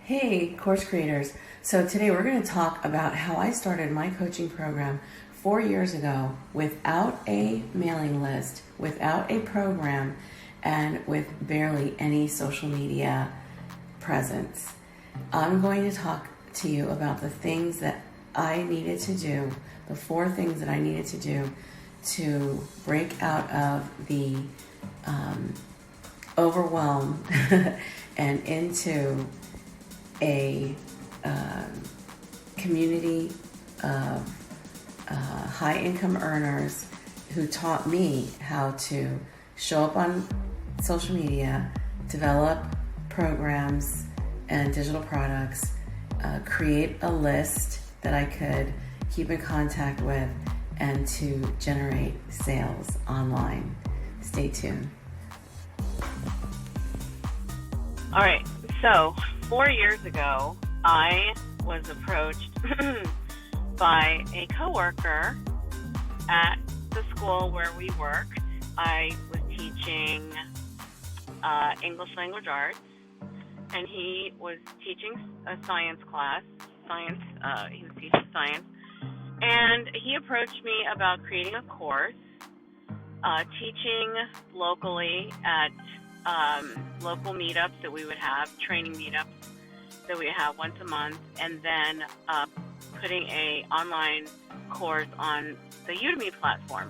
Hey, course creators. So today we're going to talk about how I started my coaching program 4 years ago without a mailing list, without a program, and with barely any social media presence. I'm going to talk to you about the things that I needed to do, the 4 things that I needed to do to break out of the overwhelm and into a community of high income earners who taught me how to show up on social media, develop programs and digital products, create a list that I could keep in contact with, and to generate sales online. Stay tuned. All right, so 4 years ago, I was approached by a coworker at the school where we worked. I was teaching English language arts, and he was teaching a science class. He was teaching science, and he approached me about creating a course, teaching locally at local meetups that we would have, training meetups that we have once a month, and then putting a online course on the Udemy platform.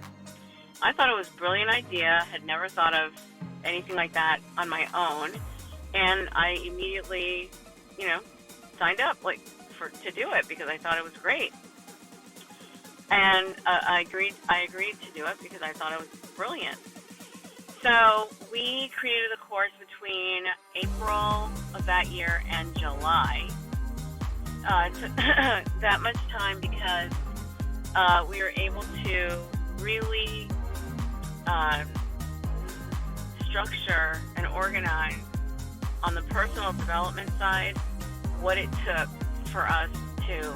I thought it was a brilliant idea, had never thought of anything like that on my own, and I immediately, signed up to do it because I thought it was great. And I agreed to do it because I thought it was brilliant. So we created a course between April of that year and July. It took that much time because we were able to really structure and organize on the personal development side what it took for us to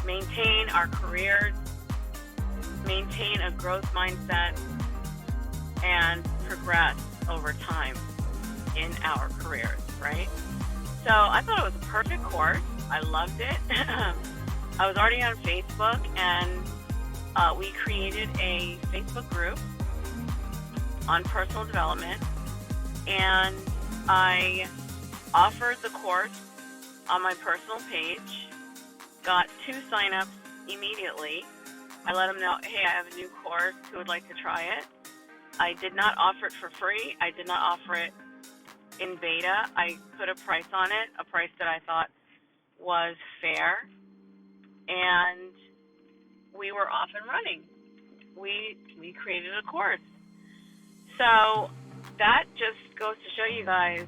maintain our careers, maintain a growth mindset, and progress over time in our careers, right? So I thought it was a perfect course. I loved it. I was already on Facebook, and we created a Facebook group on personal development, and I offered the course on my personal page, got 2 signups immediately. I let them know, hey, I have a new course, who would like to try it? I did not offer it for free. I did not offer it in beta. I put a price on it, a price that I thought was fair, and we were off and running. We created a course. So that just goes to show you guys,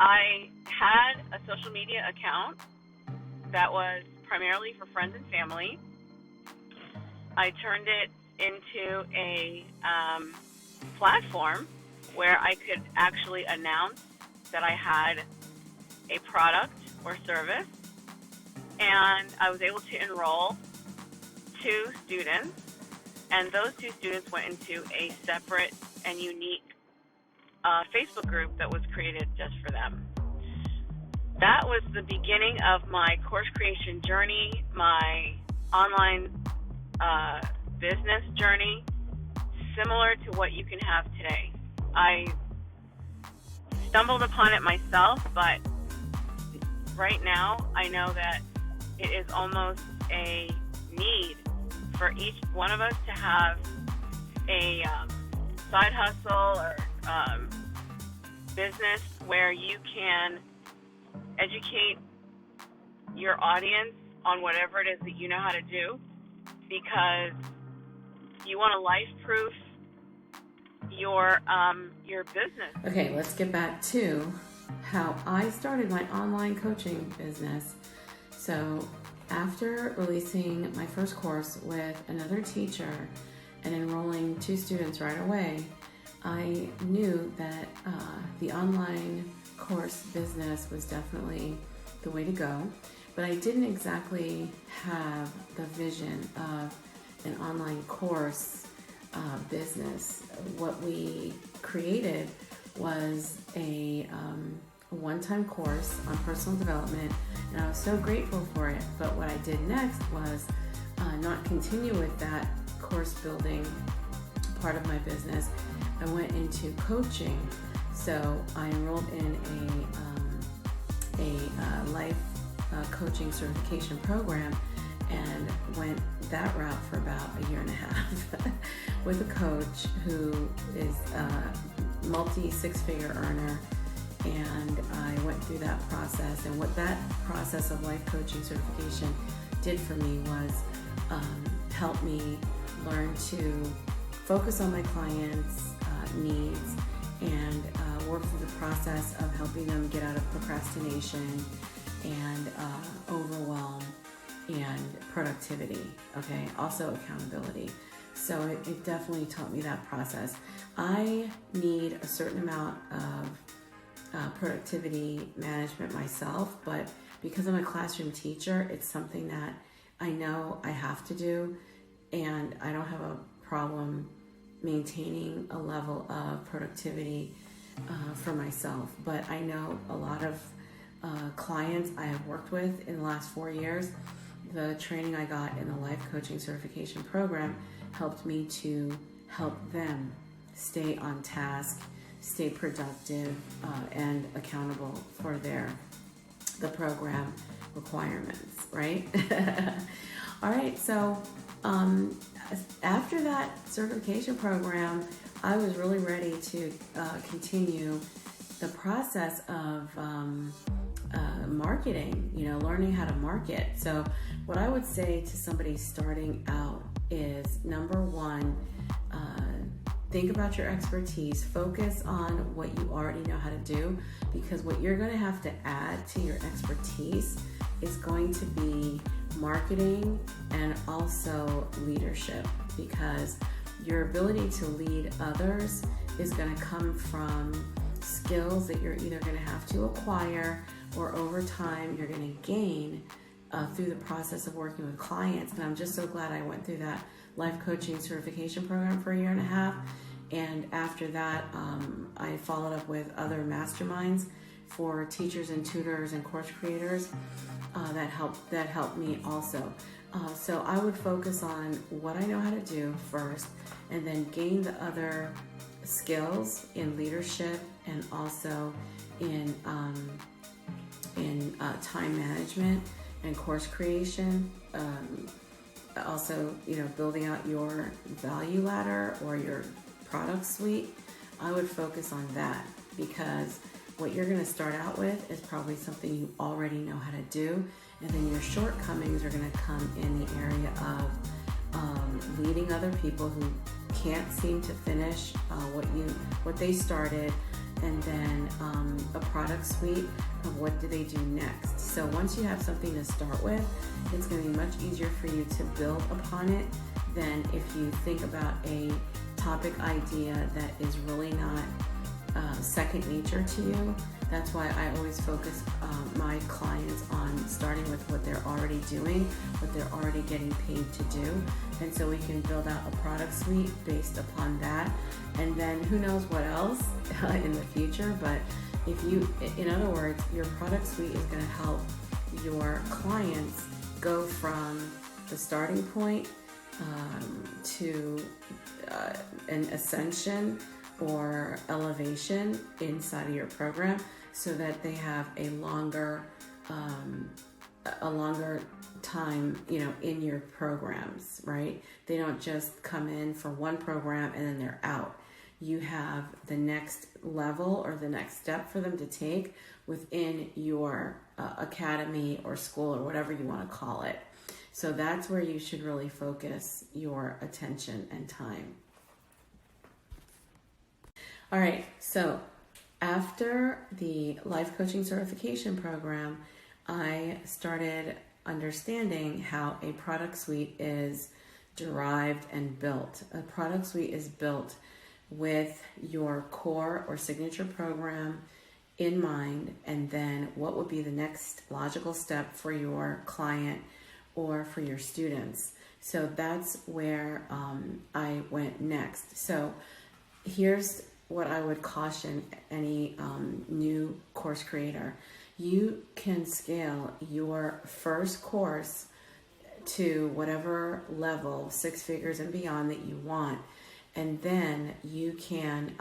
I had a social media account that was primarily for friends and family. I turned it into a platform where I could actually announce that I had a product or service, and I was able to enroll 2 students, and those 2 students went into a separate and unique Facebook group that was created just for them. That was the beginning of my course creation journey, my online business journey, similar to what you can have today. I stumbled upon it myself, but right now I know that it is almost a need for each one of us to have a side hustle or business where you can educate your audience on whatever it is that you know how to do, because you want to life-proof your business. Okay, let's get back to how I started my online coaching business. So after releasing my first course with another teacher and enrolling 2 students right away, I knew that the online course business was definitely the way to go, but I didn't exactly have the vision of an online course business. What we created was a a one-time course on personal development, and I was so grateful for it. But what I did next was not continue with that course building part of my business. I went into coaching. So I enrolled in a life coaching certification program and went that route for about a year and a half with a coach who is a multi-six-figure earner. And I went through that process, and what that process of life coaching certification did for me was help me learn to focus on my clients' needs and work through the process of helping them get out of procrastination and overwhelm and productivity, okay? Also accountability. So it definitely taught me that process. I need a certain amount of productivity management myself, but because I'm a classroom teacher, it's something that I know I have to do, and I don't have a problem maintaining a level of productivity for myself. But I know a lot of clients I have worked with in the last 4 years, the training I got in the life coaching certification program helped me to help them stay on task, stay productive, and accountable for the program requirements, right? All right, so after that certification program, I was really ready to continue the process of marketing, learning how to market. So what I would say to somebody starting out is, number one, think about your expertise. Focus on what you already know how to do, because what you're going to have to add to your expertise is going to be marketing and also leadership, because your ability to lead others is going to come from skills that you're either going to have to acquire or over time you're going to gain through the process of working with clients. And I'm just so glad I went through that life coaching certification program for a year and a half. And after that, I followed up with other masterminds for teachers and tutors and course creators that helped me also. So I would focus on what I know how to do first, and then gain the other skills in leadership and also in time management and course creation. Also, building out your value ladder or your product suite. I would focus on that, because what you're going to start out with is probably something you already know how to do, and then your shortcomings are going to come in the area of leading other people who can't seem to finish what they started, and then a product suite of what do they do next. So once you have something to start with, it's going to be much easier for you to build upon it than if you think about a topic idea that is really not second nature to you. That's why I always focus my clients on starting with what they're already doing, what they're already getting paid to do. And so we can build out a product suite based upon that. And then who knows what else in the future. But in other words, your product suite is going to help your clients go from the starting point to an ascension or elevation inside of your program, so that they have a longer time, in your programs, right? They don't just come in for one program and then they're out. You have the next level or the next step for them to take within your academy or school or whatever you want to call it. So that's where you should really focus your attention and time. All right, so after the life coaching certification program, I started understanding how a product suite is derived and built. A product suite is built with your core or signature program in mind, and then what would be the next logical step for your client or for your students. So that's where I went next. So here's what I would caution any new course creator. You can scale your first course to whatever level, 6 figures and beyond, that you want. And then you can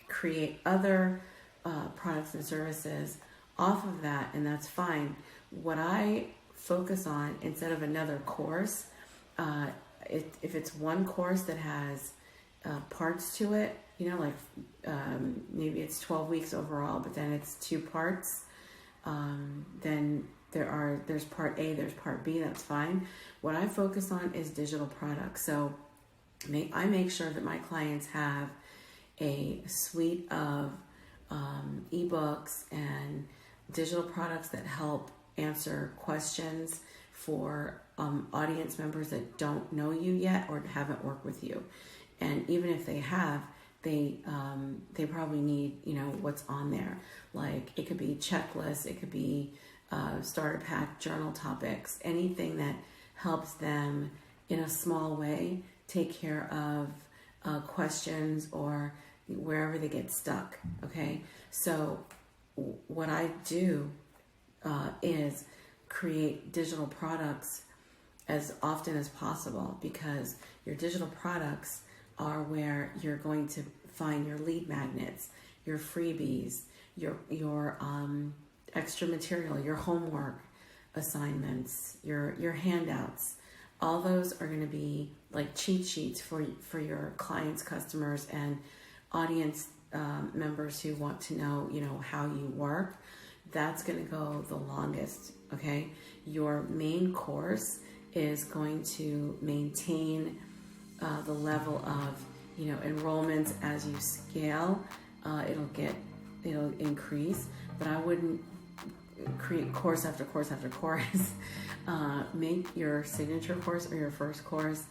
create other products and services off of that, and that's fine. What I focus on, instead of another course, if it's one course that has parts to it, you know, like maybe it's 12 weeks overall, but then it's 2 parts, then there's part A, there's part B, that's fine. What I focus on is digital products. So I make sure that my clients have a suite of ebooks and digital products that help answer questions for audience members that don't know you yet or haven't worked with you. And even if they have, they probably need, you know, what's on there. Like, it could be checklists, it could be starter pack, journal topics, anything that helps them in a small way take care of questions or wherever they get stuck. Okay, so what I do is create digital products as often as possible, because your digital products are where you're going to find your lead magnets, your freebies, your extra material, your homework assignments, your handouts. All those are going to be like cheat sheets for your clients, customers, and audience members who want to know, you know, how you work. That's going to go the longest. Okay, your main course is going to maintain the level of, you know, enrollments as you scale. It'll increase, but I wouldn't create course after course after course. Make your signature course or your first course,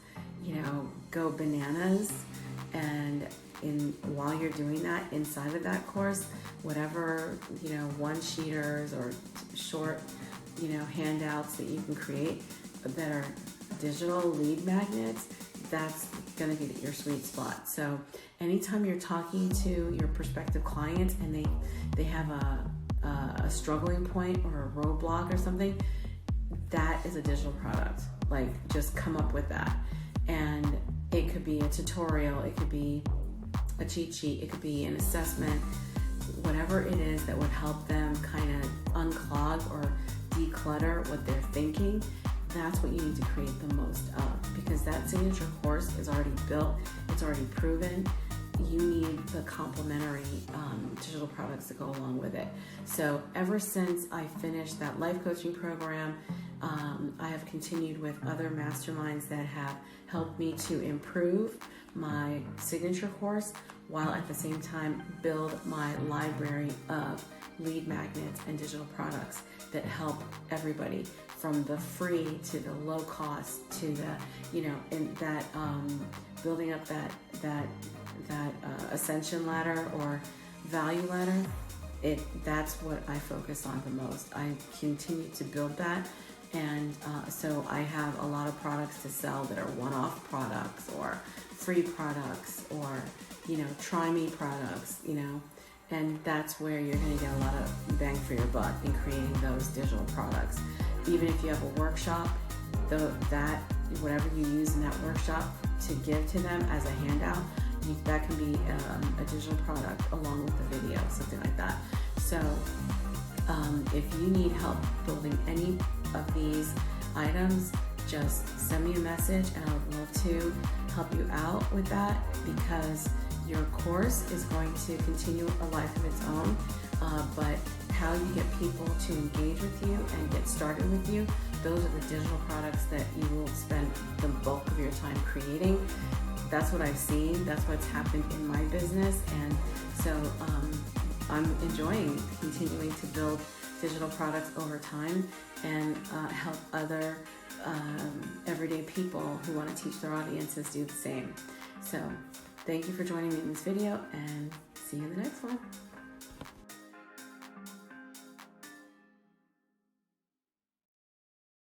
you know, go bananas. And while you're doing that, inside of that course, whatever, you know, one-sheeters or short, you know, handouts that you can create that are digital lead magnets, that's going to be your sweet spot. So anytime you're talking to your prospective clients and they have a struggling point or a roadblock or something, that is a digital product. Like, just come up with that. And it could be a tutorial, it could be a cheat sheet, it could be an assessment, whatever it is that would help them kind of unclog or declutter what they're thinking. That's what you need to create the most of, because that signature course is already built, it's already proven. You need the complementary digital products to go along with it. So ever since I finished that life coaching program, I have continued with other masterminds that have helped me to improve my signature course, while at the same time build my library of lead magnets and digital products that help everybody, from the free to the low cost to the, you know, in that building up that ascension ladder or value ladder. That's what I focus on the most. I continue to build that, and so I have a lot of products to sell that are one-off products or free products or, you know, try me products, you know, and that's where you're going to get a lot of bang for your buck in creating those digital products. Even if you have a workshop, whatever you use in that workshop to give to them as a handout, that can be a digital product along with the video, something like that. So if you need help building any of these items, just send me a message and I would love to help you out with that, because your course is going to continue a life of its own, but how you get people to engage with you and get started with you, those are the digital products that you will spend the bulk of your time creating. That's what I've seen, that's what's happened in my business, and so I'm enjoying continuing to build digital products over time and help other everyday people who want to teach their audiences do the same. So thank you for joining me in this video, and see you in the next one.